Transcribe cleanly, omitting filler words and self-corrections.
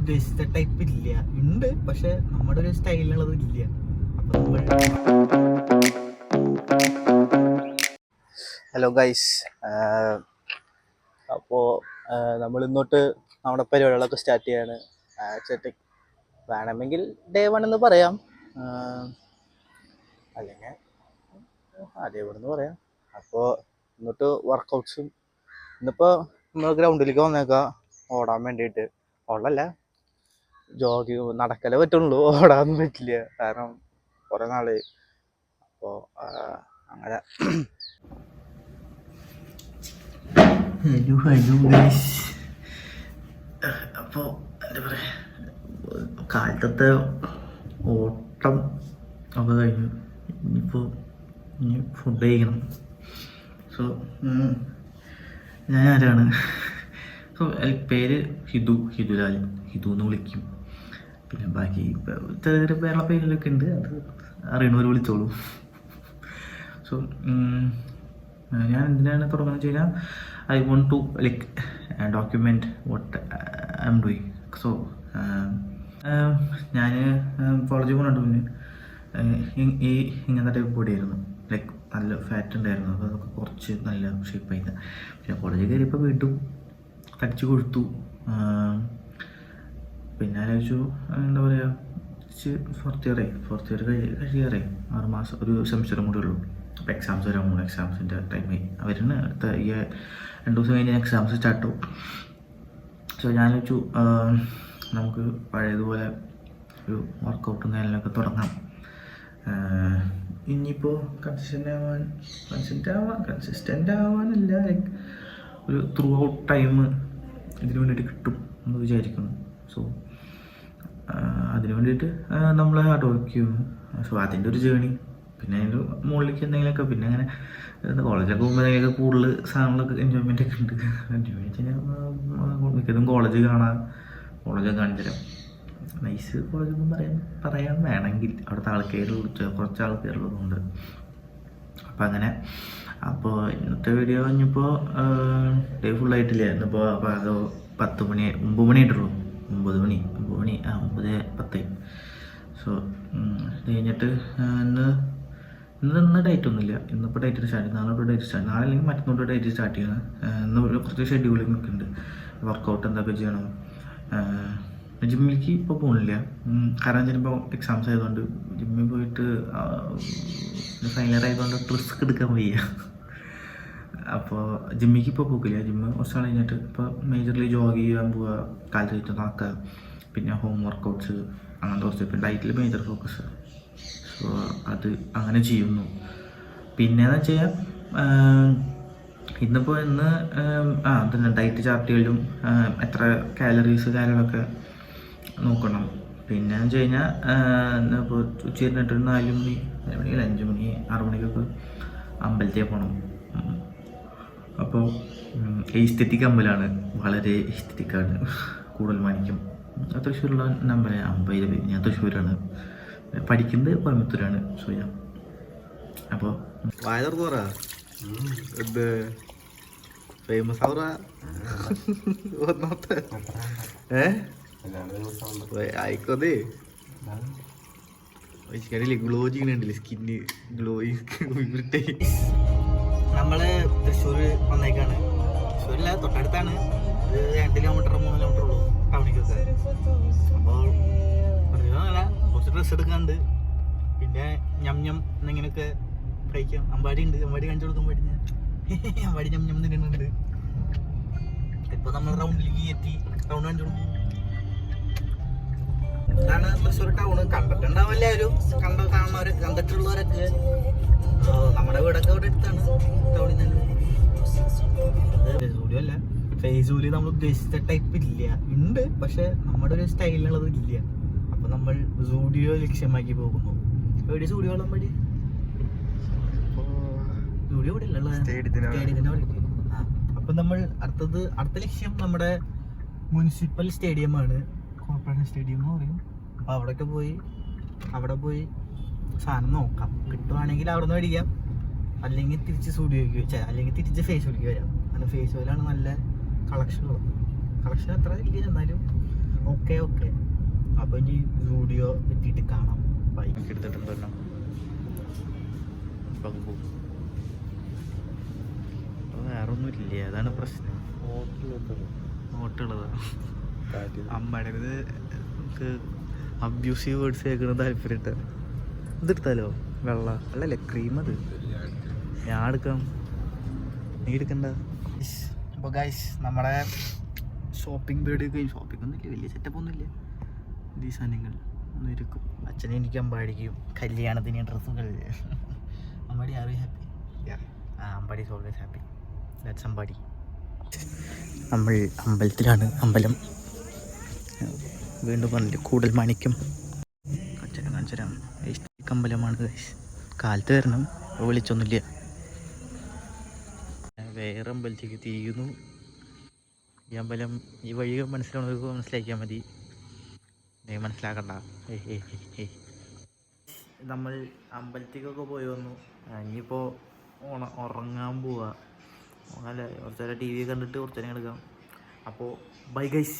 ഉദ്ദേശിച്ച ടൈപ്പ് ഇല്ല, ഉണ്ട് പക്ഷെ നമ്മുടെ ഒരു സ്റ്റൈലിനുള്ളത് ഇല്ല. അപ്പൊ നമ്മൾ ഹലോ ഗൈസ്, അപ്പോൾ നമ്മൾ ഇന്നോട്ട് നമ്മുടെ പരിപാടികളൊക്കെ സ്റ്റാർട്ട് ചെയ്യാണ്. ചേട്ടൻ വേണമെങ്കിൽ ഡേ 1 എന്ന് പറയാം, അല്ലെങ്കിൽ ഡേ 1 എന്ന് പറയാം. അപ്പോൾ ഇന്നോട്ട് വർക്കൗട്ട്സും ഇന്നിപ്പോൾ നമ്മൾ ഗ്രൗണ്ടിലേക്ക് വന്നേക്കാം ഓടാൻ വേണ്ടിയിട്ട്. ഓടല്ല, ജോഗ് നടക്കലേ പറ്റുള്ളൂ, ഓടാനൊന്നും പറ്റില്ല കാരണം കുറേ നാള്. അപ്പോൾ അങ്ങനെ ഹലോ ഗൈസ്. അപ്പോൾ എന്താ പറയുക, കാലത്തെ ഓട്ടം ഒക്കെ കഴിഞ്ഞു. ഇനി ഫുഡ് കഴിക്കണം. സോ ഞാൻ ആരാണ്? സോ പേര് ഹിദുലാൽ എന്ന് വിളിക്കും. പിന്നെ ബാക്കി ചെറിയ വേറെ പേരിലൊക്കെ ഉണ്ട്, അത് അറിയണവർ വിളിച്ചോളൂ. സോ ഞാൻ എന്തിനാണ് തുടങ്ങുന്നത് വെച്ച് കഴിഞ്ഞാൽ, I want to document what I am doing. So ഞാൻ കോളേജിൽ പോകുന്നുണ്ട്. പിന്നെ ഇങ്ങനത്തെ ടൈപ്പ് ബോഡിയായിരുന്നു, നല്ല ഫാറ്റ് ഉണ്ടായിരുന്നു. അപ്പോൾ അതൊക്കെ കുറച്ച് നല്ല ഷേപ്പായിരുന്നു. പിന്നെ കോളേജിൽ കയറിയപ്പോൾ വീണ്ടും തടിച്ച് കൊടുത്തു. പിന്നെ ആലോചിച്ചു, എന്താ പറയുക, ഫോർത്ത് ഇയർ കഴിയാറേ, 6 മാസം, ഒരു സെമിസ്റ്ററും കൂടെ ഉള്ളൂ. അപ്പോൾ എക്സാംസ് വരാൻ പോകുന്നു. എക്സാംസിൻ്റെ ടൈമായി അവരുന്ന് അടുത്ത ഈ 2 ദിവസം കഴിഞ്ഞ് എക്സാംസ് സ്റ്റാർട്ടാവും. സോ ഞാൻ ആലോചിച്ചു, നമുക്ക് പഴയതുപോലെ ഒരു വർക്കൗട്ടും കാര്യങ്ങളൊക്കെ തുടങ്ങാം. ഇനിയിപ്പോൾ കൺസിസ്റ്റൻ്റ് ആവാനല്ല, ഒരു ത്രൂ ഔട്ട് ടൈം ഇതിന് വേണ്ടിയിട്ട് കിട്ടും എന്ന് വിചാരിക്കുന്നു. സോ അതിന് വേണ്ടിയിട്ട് നമ്മൾ ഹാർഡ് വർക്ക് ചെയ്യുന്നു. സോ അതിൻ്റെ ഒരു ജേണി. പിന്നെ അതിൻ്റെ മുകളിലേക്ക് എന്തെങ്കിലുമൊക്കെ, പിന്നെ അങ്ങനെ കോളേജൊക്കെ പോകുമ്പോൾ എന്തെങ്കിലുമൊക്കെ കൂടുതൽ സാധനങ്ങളൊക്കെ എൻജോയ്മെൻ്റ് ഒക്കെ ഉണ്ട്. എൻജോയ്മെൻറ്റ് കഴിഞ്ഞാൽ മിക്കതും കോളേജൊക്കെ കാണിച്ചു തരാം. നൈസ് കോളേജൊന്നും പറയാൻ വേണമെങ്കിൽ അവിടുത്തെ കുറച്ച് ആൾക്കാരുള്ളതുകൊണ്ട്. അപ്പം അങ്ങനെ. അപ്പോൾ ഇന്നത്തെ വീഡിയോ കഴിഞ്ഞപ്പോൾ ഡേ ഫുള്ളായിട്ടില്ല. ഇന്നിപ്പോൾ അത് 9 മണി ആയിട്ടുള്ളൂ. 9:10. സോ ഇത് കഴിഞ്ഞിട്ട് ഇന്ന് ഡേറ്റ് ഒന്നുമില്ല. ഇന്നിപ്പോൾ ഡേറ്റ് സ്റ്റാർട്ട് ചെയ്യും, നാളെ ഡേറ്റ് സ്റ്റാർട്ട്, നാളെ അല്ലെങ്കിൽ മറ്റന്നോട്ട് ഡേറ്റ് സ്റ്റാർട്ട് ചെയ്യണം. ഇന്ന് കുറച്ച് ഷെഡ്യൂളിങ് ഒക്കെ ഉണ്ട്. വർക്കൗട്ട് എന്തൊക്കെ ചെയ്യണം. ജിമ്മിലേക്ക് ഇപ്പോൾ പോകുന്നില്ല, കാരണം ചിലപ്പോൾ എക്സാംസ് ആയതുകൊണ്ട്. ജിമ്മിൽ പോയിട്ട് ഫൈനൽ ആയതുകൊണ്ട് റിസ്ക് എടുക്കാൻ വയ്യ. അപ്പോൾ ജിമ്മിലേക്ക് ഇപ്പോൾ പോകില്ല. ജിമ്മ് കുറച്ച് നാൾ കഴിഞ്ഞിട്ട് ഇപ്പോൾ മേജർലി ജോഗ് ചെയ്യാൻ പോവുക, കാലത്ത് വെച്ച് നടക്കുക, പിന്നെ ഹോം വർക്കൗട്ട്സ് അങ്ങനത്തെ കുറച്ച്. പിന്നെ ഡയറ്റിൽ മേജർ ഫോക്കസ്. സോ അത് അങ്ങനെ ചെയ്യുന്നു. പിന്നെയെന്ന് വെച്ച് കഴിഞ്ഞാൽ ഇന്ന് തന്നെ ഡയറ്റ് ചാർട്ടുകളിലും എത്ര കാലറീസ് കാര്യങ്ങളൊക്കെ നോക്കണം. പിന്നെ വെച്ച് കഴിഞ്ഞാൽ ഇപ്പോൾ ഉച്ചരിഞ്ഞിട്ട് 4 മണി 5 മണി 6 മണിക്കൊക്കെ അമ്പലത്തിൽ പോകണം. അപ്പോൾ എസ്തെറ്റിക് അമ്പലമാണ്, വളരെ എസ്തെറ്റിക്കാണ്. കൂടുതൽ മാനിക്കും. തൃശ്ശൂരുള്ള നമ്പർ 50. ഞാൻ തൃശ്ശൂരാണ്, പഠിക്കുന്നത് കോയമ്പത്തൂരാണ്. സോ ഞാൻ അപ്പോൾ വായ തുറന്നു പറ, എന്ത് ഫേമസ് ആവുക ഒന്നാമത്തെ ആയിക്കോതേ. ഗ്ലോ ചെയ്യുന്നുണ്ടല്ലേ, സ്കിന്ന് ഗ്ലോയിങ്. നമ്മള് തൃശ്ശൂർ വന്നേക്കാണ്. തൃശ്ശൂരില്ല, തൊട്ടടുത്താണ്. 2 കിലോമീറ്റർ 3 കിലോമീറ്റർ ഉള്ളൂ ടൗണിക്കൊക്കെ. അപ്പോൾ കുറച്ച് ഡ്രസ്സ് എടുക്കാനുണ്ട്. പിന്നെ ഞം എന്നിങ്ങനെയൊക്കെ കഴിക്കാം. അമ്പാടി ഉണ്ട്, അമ്പാടി കാണിച്ചു കൊടുക്കാൻ പറ്റുന്ന അമ്പാടി ഞം തിന്നുന്നുണ്ട്. ഇപ്പൊ നമ്മൾ റൗണ്ടിലേക്ക് എത്തി. റൗണ്ട് കാണിച്ചു കൊടുക്കും. ഇതാണ് തൃശ്ശൂർ ടൗണ്. കണ്ടിട്ടുണ്ടാവും എല്ലാവരും, കാണുന്നവർ, കണ്ടിട്ടുള്ളവരൊക്കെ. നമ്മുടെ വീടൊക്കെ ഇവിടെ അടുത്താണ്, ടൗണിൽ തന്നെ. സൂര്യ അല്ല, ഫേസ് ജോലി നമ്മൾ ഉദ്ദേശിച്ച ടൈപ്പ് ഇല്ല, ഉണ്ട് പക്ഷെ നമ്മുടെ ഒരു സ്റ്റൈലിനുള്ളത് ഇല്ല. അപ്പൊ നമ്മൾ സൂഡിയോ ലക്ഷ്യമാക്കി പോകുന്നു. എവിടെ സൂഡിയോ ഉള്ള പടി? സൂഡിയോ ഇവിടെ ഇല്ല. അപ്പൊ നമ്മൾ അടുത്ത ലക്ഷ്യം നമ്മുടെ മുനിസിപ്പൽ സ്റ്റേഡിയമാണ്, കോർപ്പറേഷൻ സ്റ്റേഡിയം എന്ന് പറയും. അപ്പൊ അവിടെ പോയി സാധനം നോക്കാം. കിട്ടുവാണെങ്കിൽ അവിടെ നിന്ന് മേടിക്കാം, അല്ലെങ്കിൽ തിരിച്ച് സ്റ്റുഡിയോയ്ക്ക് വെച്ചാൽ, അല്ലെങ്കിൽ തിരിച്ച് ഫേസ് ഓയിലേക്ക് വരാം. കാരണം ഫേസ് ഓയിലാണ് നല്ല കളക്ഷൻ അത്ര ഇല്ല, എന്നാലും ഓക്കെ ഓക്കെ. അപ്പോൾ ഇനി സ്റ്റുഡിയോ എത്തിയിട്ട് കാണാം. ബൈക്ക് എടുത്തിട്ടുണ്ടല്ലോ വേറെ ഒന്നും ഇല്ല, അതാണ് പ്രശ്നം. ഹോട്ടലുള്ളതാ അമ്മയുടെ നമുക്ക് അബ്യൂസീവ് വേർഡ്സ് കേൾക്കുന്ന താല്പര്യമിട്ട്. ഇതെടുത്താലോ? വെള്ള അല്ലല്ലേ ക്രീം, അത് ഞാൻ എടുക്കാം, നീ എടുക്കണ്ട. അപ്പോൾ ഗൈസ് നമ്മുടെ ഷോപ്പിംഗ് പീരീഡ് കഴിഞ്ഞു. ഷോപ്പിംഗ് ഒന്നുമില്ല, വലിയ സെറ്റപ്പ് ഒന്നുമില്ല. ഈ സാധനങ്ങൾ ഒന്നും ഇരിക്കും. അച്ഛനെ എനിക്ക് അമ്പാടിക്കും കല്യാണത്തിന് ഡ്രസ്സുകൾ. Ambadi are you happy? Ambadi is always happy. That's Ambadi. നമ്മൾ അമ്പലത്തിലാണ്. അമ്പലം വീണ്ടും പറഞ്ഞില്ല, കൂടൽ മാണിക്യം കാണിച്ചരാം. അമ്പലമാണ് ഗൈസ്. കാലത്ത് വരണം, വിളിച്ചൊന്നുമില്ല. വേറെ അമ്പലത്തേക്ക് തിരിയുന്നു. ഈ അമ്പലം ഈ വഴി മനസ്സിലാവുന്നവർക്ക് മനസ്സിലാക്കിയാൽ മതി, മനസ്സിലാക്കണ്ട. നമ്മൾ അമ്പലത്തേക്കൊക്കെ പോയി വന്നു. ഇനിയിപ്പോൾ ഉറങ്ങാൻ പോവാ. അല്ല, കുറച്ച് നേരം TV കണ്ടിട്ട് കുറച്ച് നേരം എടുക്കാം. അപ്പോൾ ബൈ ഗൈസ്.